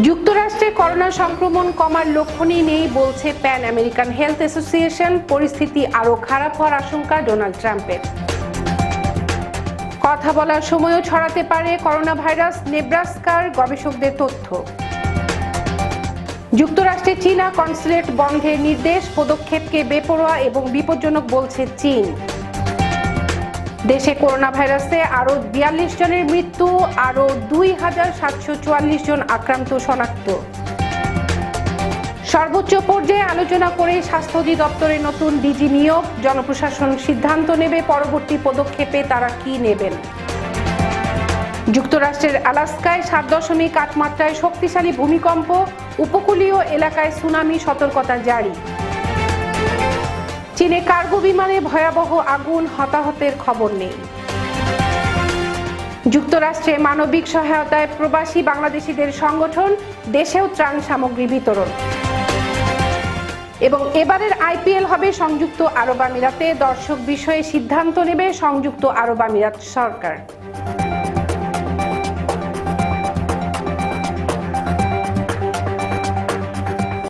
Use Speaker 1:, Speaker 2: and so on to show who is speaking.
Speaker 1: যুক্তরাষ্ট্রে করোনা সংক্রমণ কমার লক্ষণই নেই বলছে প্যান আমেরিকান হেলথ অ্যাসোসিয়েশন। পরিস্থিতি আরও খারাপ হওয়ার আশঙ্কা ডোনাল্ড ট্রাম্পের। কথা বলার সময়ও ছড়াতে পারে করোনা ভাইরাস, নেব্রাস্কার গবেষকদের তথ্য। যুক্তরাষ্ট্রে চীনা কনসুলেট বন্ধের নির্দেশ, পদক্ষেপকে বেপরোয়া এবং বিপজ্জনক বলছে চীন। দেশে করোনা ভাইরাসে আরও ৪২ জনের মৃত্যু, আরও ২,৭৪৪ জন আক্রান্ত শনাক্ত। সর্বোচ্চ পর্যায়ে আলোচনা করে স্বাস্থ্য অধিদপ্তরের নতুন ডিজি নিয়োগ, জনপ্রশাসন সিদ্ধান্ত নেবে পরবর্তী পদক্ষেপে তারা কি নেবেন। যুক্তরাষ্ট্রের আলাস্কায় ৭.৮ মাত্রায় শক্তিশালী ভূমিকম্প, উপকূলীয় এলাকায় সুনামি সতর্কতা জারি। চীনে কার্গো বিমানে ভয়াবহ আগুন, হতাহতের খবর নেই। যুক্তরাষ্ট্রে মানবিক সহায়তায় প্রবাসী বাংলাদেশিদের সংগঠন, দেশেও ত্রাণ সামগ্রী বিতরণ। এবং এবারের আইপিএল হবে সংযুক্ত আরব আমিরাতে, দর্শক বিষয়ে সিদ্ধান্ত নেবে সংযুক্ত আরব আমিরাত সরকার।